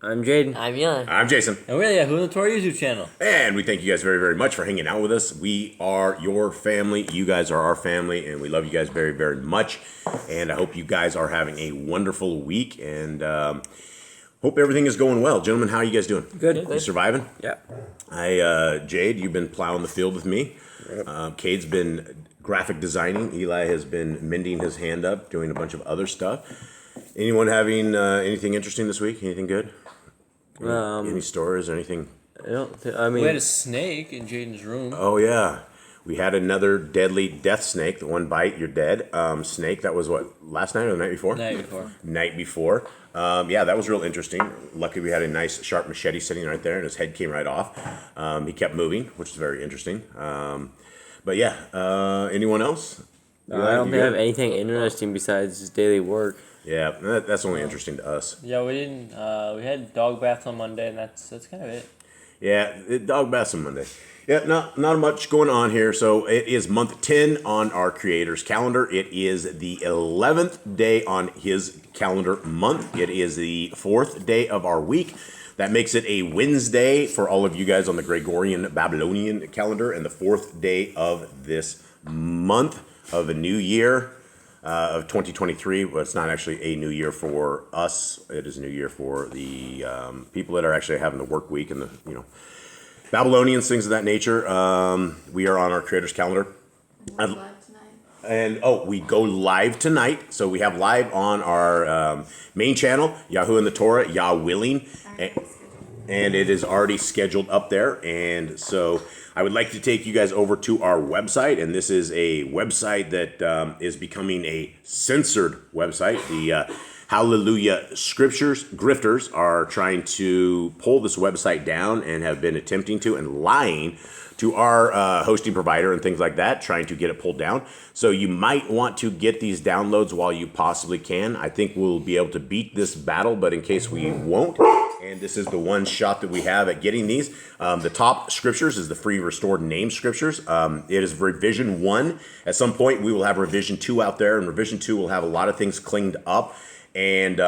I'm Jaden. I'm Yah. I'm Jason. And we're the Yahoo and the Torah YouTube channel. And we thank you guys very, very much for hanging out with us. We are your family. You guys are our family. And we love you guys very, very much. And I hope you guys are having a wonderful week. And hope everything is going well. Gentlemen, how are you guys doing? Good. You surviving? Yeah. Jade, you've been plowing the field with me. Yep. Cade's been graphic designing. Eli has been mending his hand up, doing a bunch of other stuff. Anyone having anything interesting this week? Anything good? Any stories or anything? We had a snake in Jaden's room. Oh, yeah. We had another deadly death snake. The one bite, you're dead. Snake, that was what, last night or the night before? Night before. Yeah, that was real interesting. Luckily, we had a nice sharp machete sitting right there, and his head came right off. He kept moving, which is very interesting. But yeah, anyone else? I don't think I have anything interesting besides just daily work. Yeah, that's only interesting to us. Yeah, we didn't. We had dog baths on Monday, and that's kind of it. Yeah, dog baths on Monday. Yeah, not much going on here. So it is month 10 on our creator's calendar. It is the 11th day on his calendar month. It is the 4th day of our week. That makes it a Wednesday for all of you guys on the Gregorian Babylonian calendar, and the 4th day of this month of a new year. Of 2023, well, it's not actually a new year for us. It is a new year for the people that are actually having the work week and the Babylonians, things of that nature. We are on our creator's calendar. Live tonight. And we go live tonight. So we have live on our main channel, Yahoo and the Torah, Yah willing, and it is already scheduled up there. And so I would like to take you guys over to our website, and this is a website that is becoming a censored website. The Hallelujah Scriptures grifters are trying to pull this website down and have been attempting to and lying to our hosting provider and things like that, trying to get it pulled down. So you might want to get these downloads while you possibly can. I think we'll be able to beat this battle, but in case we won't, and this is the one shot that we have at getting these. The top scriptures is the free restored name scriptures. It is revision 1. At some point, we will have revision 2 out there, and revision 2 will have a lot of things cleaned up. And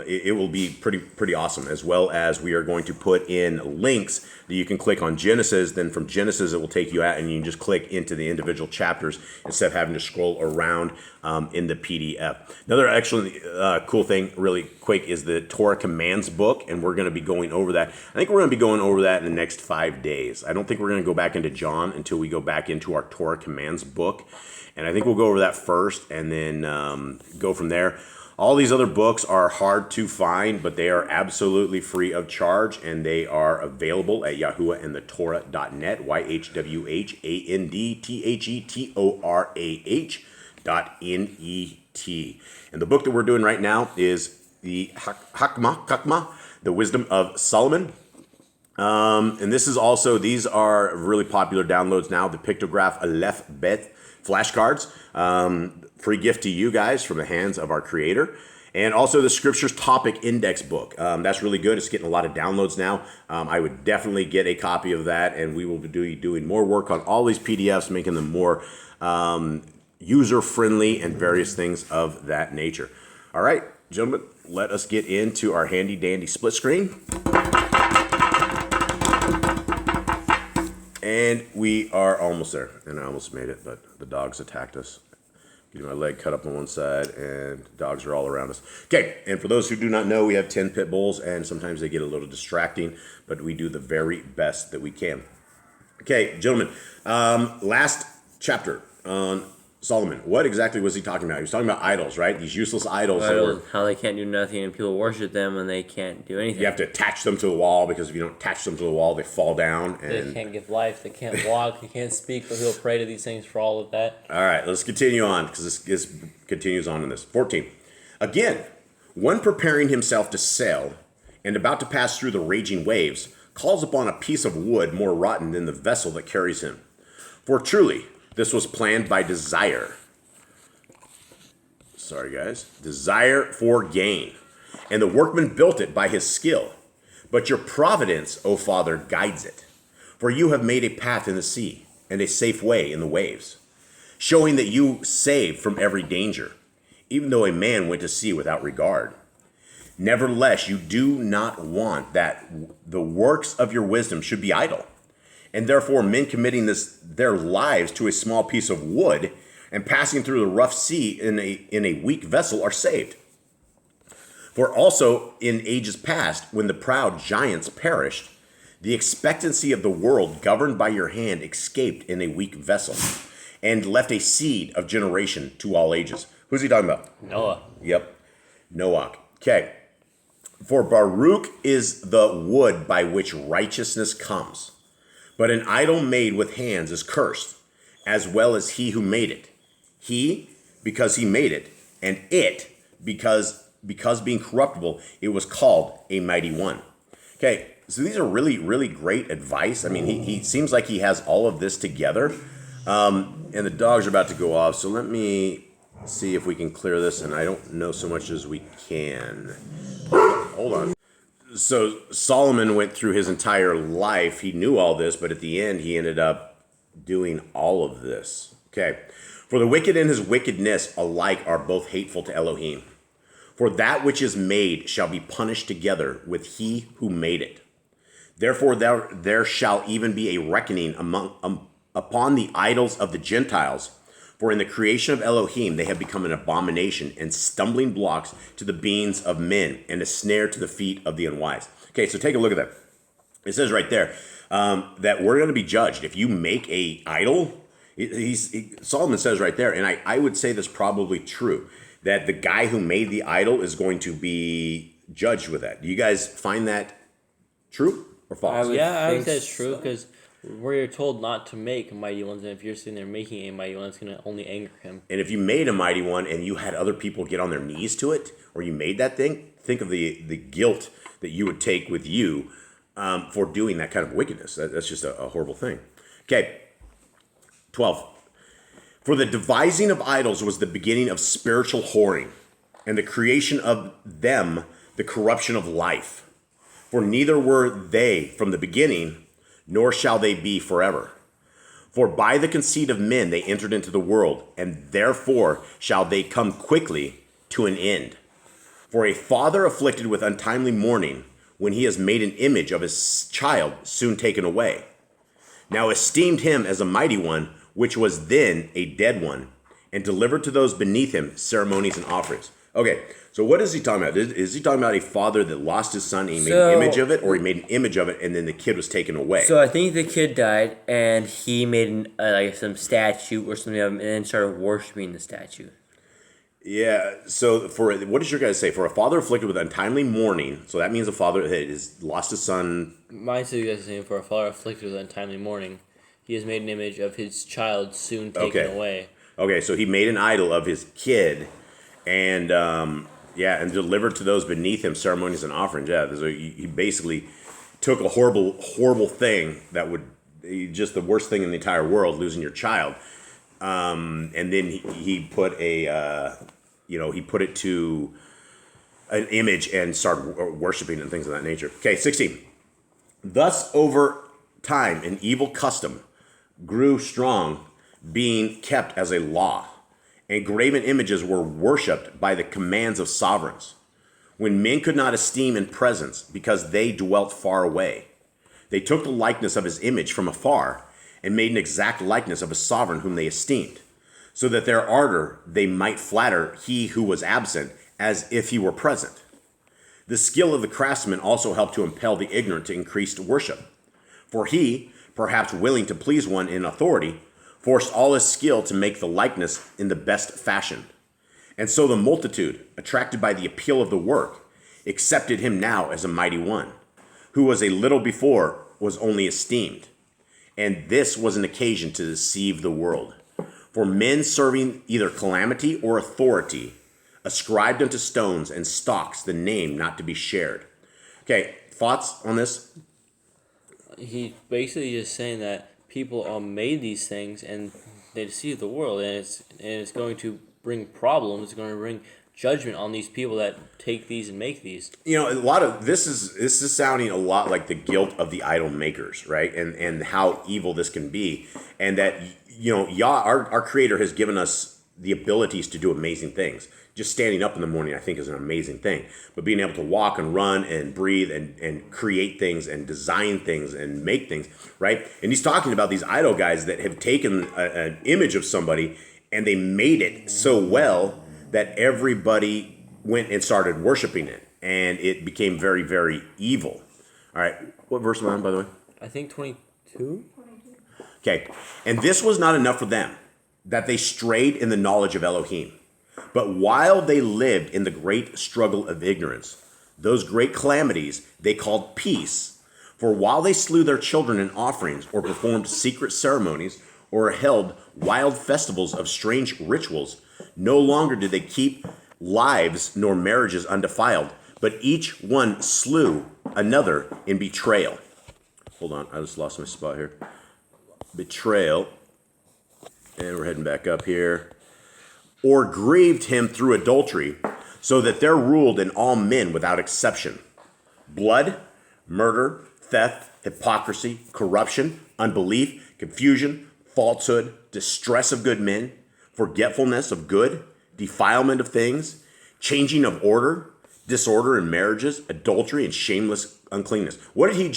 it will be pretty awesome, as well as we are going to put in links that you can click on Genesis. Then from Genesis, it will take you out, and you can just click into the individual chapters instead of having to scroll around in the PDF. Another actually cool thing, really quick, is the Torah Commands book, and we're going to be going over that. I think we're going to be going over that in the next 5 days. I don't think we're going to go back into John until we go back into our Torah Commands book, and I think we'll go over that first, and then go from there. All these other books are hard to find, but they are absolutely free of charge, and they are available at yahuwhandthetorah.net, YHWHANDTHETORAH.net. And the book that we're doing right now is the Chachma, the Wisdom of Solomon. And this is also, these are really popular downloads now, the Pictograph Aleph Bet flashcards. Free gift to you guys from the hands of our creator. And also the Scriptures Topic Index book. That's really good. It's getting a lot of downloads now. I would definitely get a copy of that, and we will be doing more work on all these PDFs, making them more user-friendly and various things of that nature. All right, gentlemen, let us get into our handy-dandy split screen. And we are almost there. And I almost made it, but the dogs attacked us. Getting my leg cut up on one side, and dogs are all around us. Okay, and for those who do not know, we have 10 pit bulls, and sometimes they get a little distracting, but we do the very best that we can. Okay, gentlemen, last chapter on Solomon. What exactly was he talking about? He was talking about idols, right? These useless idols. How they can't do nothing, and people worship them, and they can't do anything. You have to attach them to the wall, because if you don't attach them to the wall, they fall down. And they can't give life. They can't walk. They can't speak. But he'll pray to these things for all of that. All right, let's continue on, because this continues on in this. 14. Again, one preparing himself to sail and about to pass through the raging waves calls upon a piece of wood more rotten than the vessel that carries him. For truly, this was planned by desire. Sorry, guys. Desire for gain. And the workman built it by his skill. But your providence, O Father, guides it. For you have made a path in the sea and a safe way in the waves, showing that you save from every danger, even though a man went to sea without regard. Nevertheless, you do not want that the works of your wisdom should be idle. And therefore, men committing their lives to a small piece of wood and passing through the rough sea in a weak vessel are saved. For also in ages past, when the proud giants perished, the expectancy of the world governed by your hand escaped in a weak vessel and left a seed of generation to all ages. Who's he talking about? Noah. Yep. Noah. Okay. For Baruch is the wood by which righteousness comes. But an idol made with hands is cursed, as well as he who made it. He, because he made it, and it, because being corruptible, it was called a mighty one. Okay, so these are really, really great advice. I mean, he seems like he has all of this together. And the dogs are about to go off, so let me see if we can clear this, and I don't know so much as we can. Hold on. So Solomon went through his entire life. He knew all this, but at the end, he ended up doing all of this. Okay. For the wicked and his wickedness alike are both hateful to Elohim. For that which is made shall be punished together with he who made it. Therefore there shall even be a reckoning upon the idols of the Gentiles. For in the creation of Elohim they have become an abomination and stumbling blocks to the beings of men and a snare to the feet of the unwise. Okay, so take a look at that. It says right there that we're going to be judged. If you make a idol, Solomon says right there, and I would say this probably true, that the guy who made the idol is going to be judged with that. Do you guys find that true or false? I would say it's true because we're told not to make mighty ones, and if you're sitting there making a mighty one, it's going to only anger him. And if you made a mighty one and you had other people get on their knees to it, or you made that thing, think of the guilt that you would take with you for doing that kind of wickedness. That's just a horrible thing. Okay, 12. For the devising of idols was the beginning of spiritual whoring, and the creation of them the corruption of life. For neither were they from the beginning, nor shall they be forever. For by the conceit of men they entered into the world, and therefore shall they come quickly to an end. For a father afflicted with untimely mourning, when he has made an image of his child soon taken away, now esteemed him as a mighty one, which was then a dead one, and delivered to those beneath him ceremonies and offerings. Okay, so what is he talking about? Is he talking about a father that lost his son and he made an image of it, or he made an image of it and then the kid was taken away? So I think the kid died and he made like some statue or something of him and then started worshiping the statue. Yeah, so what does your guys say? For a father afflicted with untimely mourning, so that means a father that has lost his son. Mine says you guys are saying for a father afflicted with untimely mourning, he has made an image of his child soon taken away. Okay, so he made an idol of his kid, and and delivered to those beneath him ceremonies and offerings. Yeah, so he basically took a horrible thing that would just the worst thing in the entire world, losing your child, and then he put he put it to an image and started worshiping and things of that nature. Okay, 16. Thus over time an evil custom grew strong, being kept as a law, and graven images were worshipped by the commands of sovereigns, when men could not esteem in presence, because they dwelt far away. They took the likeness of his image from afar, and made an exact likeness of a sovereign whom they esteemed, so that their ardor they might flatter he who was absent, as if he were present. The skill of the craftsman also helped to impel the ignorant to increased worship, for he, perhaps willing to please one in authority, forced all his skill to make the likeness in the best fashion. And so the multitude, attracted by the appeal of the work, accepted him now as a mighty one, who was a little before was only esteemed. And this was an occasion to deceive the world. For men serving either calamity or authority ascribed unto stones and stocks the name not to be shared. Okay, thoughts on this? He's basically just saying that people made these things and they deceive the world, and it's going to bring problems. It's going to bring judgment on these people that take these and make these. You know, a lot of this is sounding a lot like the guilt of the idol makers, right? And how evil this can be, and that Yah, our Creator, has given us the abilities to do amazing things. Just standing up in the morning, I think, is an amazing thing. But being able to walk and run and breathe and create things and design things and make things, right? And he's talking about these idol guys that have taken an image of somebody and they made it so well that everybody went and started worshiping it. And it became very, very evil. All right. What verse am I on, by the way? I think 22. Okay. And this was not enough for them, that they strayed in the knowledge of Elohim. But while they lived in the great struggle of ignorance, those great calamities they called peace. For while they slew their children in offerings, or performed secret ceremonies, or held wild festivals of strange rituals, no longer did they keep lives nor marriages undefiled, but each one slew another in betrayal. Hold on, I just lost my spot here. Betrayal. And we're heading back up here. Or grieved him through adultery, so that there ruled in all men without exception blood, murder, theft, hypocrisy, corruption, unbelief, confusion, falsehood, distress of good men, forgetfulness of good, defilement of things, changing of order, disorder in marriages, adultery, and shameless uncleanness. What did he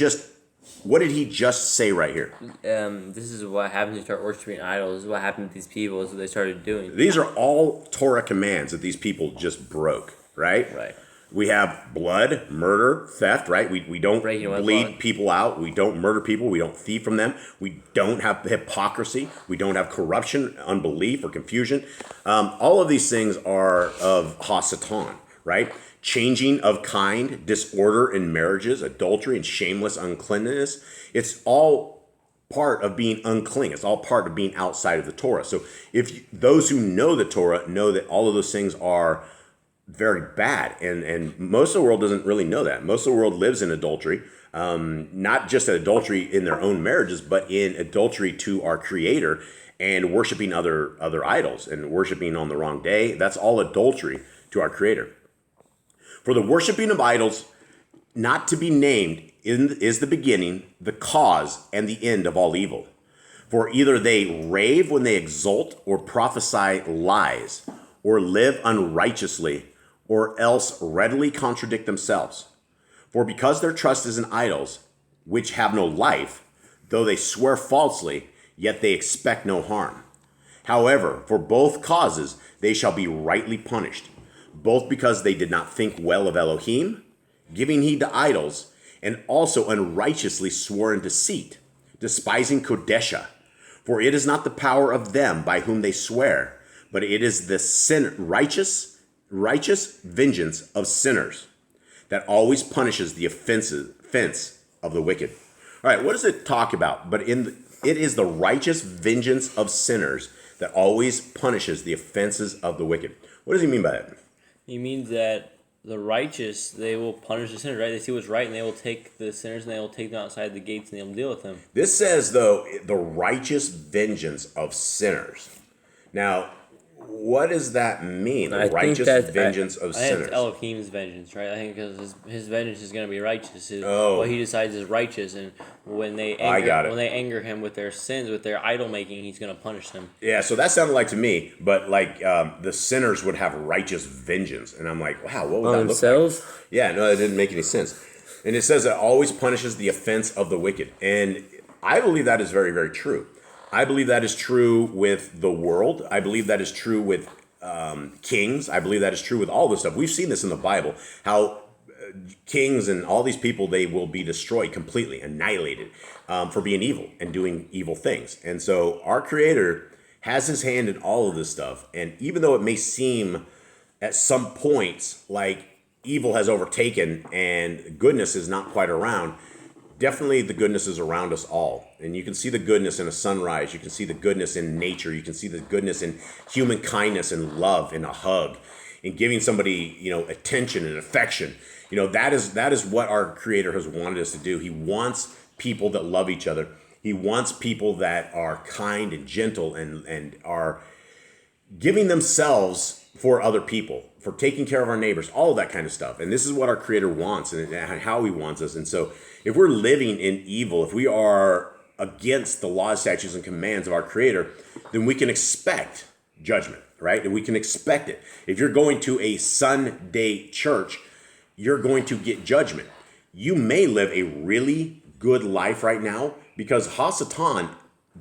just say right here? This is what happens when you start worshiping idols. This is what happened to these people. This is what they started doing. These are all Torah commands that these people just broke, right? Right. We have blood, murder, theft, right? We don't bleed people out. We don't murder people. We don't thieve from them. We don't have hypocrisy. We don't have corruption, unbelief, or confusion. All of these things are of Hasatan, right? Changing of kind, disorder in marriages, adultery, and shameless uncleanness. It's all part of being unclean. It's all part of being outside of the Torah. So those who know the Torah know that all of those things are very bad. And most of the world doesn't really know that. Most of the world lives in adultery, not just adultery in their own marriages, but in adultery to our Creator and worshiping other idols and worshiping on the wrong day. That's all adultery to our Creator. For the worshiping of idols, not to be named, is the beginning, the cause, and the end of all evil. For either they rave when they exult, or prophesy lies, or live unrighteously, or else readily contradict themselves. For because their trust is in idols, which have no life, though they swear falsely, yet they expect no harm. However, for both causes they shall be rightly punished, both because they did not think well of Elohim, giving heed to idols, and also unrighteously swore in deceit, despising Kodesha. For it is not the power of them by whom they swear, but it is the righteous vengeance of sinners that always punishes the offense of the wicked. All right, what does it talk about? But it is the righteous vengeance of sinners that always punishes the offenses of the wicked. What does he mean by that? He means that the righteous, they will punish the sinners, right? They see what's right, and they will take the sinners, and they will take them outside the gates, and they will deal with them. This says, though, the righteous vengeance of sinners. Now, what does that mean? The righteous vengeance of sinners. I think it's Elohim's vengeance, right? I think because his vengeance is going to be righteous. What he decides is righteous, and when they anger him with their sins, with their idol making, he's going to punish them. Yeah, so that sounded like to me, but like the sinners would have righteous vengeance, and I'm like, wow, what would that look like? Yeah, no, that didn't make any sense. And it says it always punishes the offense of the wicked, and I believe that is very, very true. I believe that is true with the world. I believe that is true with kings. I believe that is true with all this stuff. We've seen this in the Bible, how kings and all these people, they will be destroyed completely, annihilated for being evil and doing evil things. And so our Creator has his hand in all of this stuff. And even though it may seem at some points like evil has overtaken and goodness is not quite around, definitely the goodness is around us all. And you can see the goodness in a sunrise. You can see the goodness in nature. You can see the goodness in human kindness and love, in a hug, in giving somebody, attention and affection. That is what our Creator has wanted us to do. He wants people that love each other. He wants people that are kind and gentle and are giving themselves for other people, for taking care of our neighbors, all of that kind of stuff. And this is what our Creator wants and how he wants us. And so if we're living in evil, if we are against the laws, statutes, and commands of our Creator, then we can expect judgment. right? And we can expect it. If you're going to a Sunday church, you're going to get judgment. You may live a really good life right now because Hasatan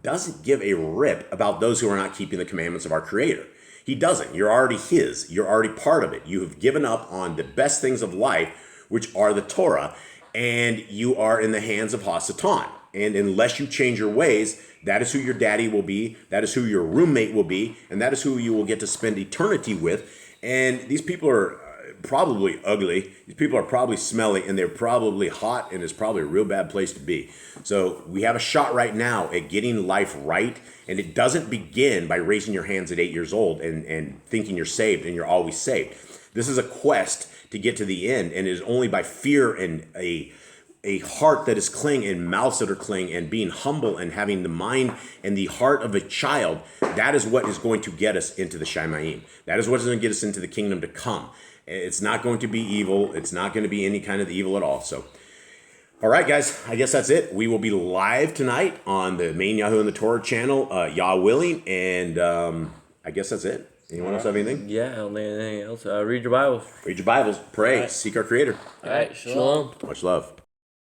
doesn't give a rip about those who are not keeping the commandments of our Creator. He doesn't. You're already his. You're already part of it. You have given up on the best things of life, which are the Torah, and you are in the hands of Hasatan. And unless you change your ways, that is who your daddy will be. That is who your roommate will be. And that is who you will get to spend eternity with. And these people are probably ugly. These people are probably smelly, and they're probably hot, and it's probably a real bad place to be. So we have a shot right now at getting life right. And it doesn't begin by raising your hands at 8 years old and thinking you're saved and you're always saved. This is a quest to get to the end, and it is only by fear and a heart that is cling and mouths that are cling and being humble and having the mind and the heart of a child. That is what is going to get us into the Shamayim. That is what is going to get us into the kingdom to come. It's not going to be evil. It's not going to be any kind of evil at all. So, all right, guys, I guess that's it. We will be live tonight on the main Yahoo and the Torah channel, Yah willing, and I guess that's it. Anyone else have anything? Yeah, I don't think anything else. Read your Bibles. Read your Bibles, pray, All right. seek our Creator. All right, shalom. Much love.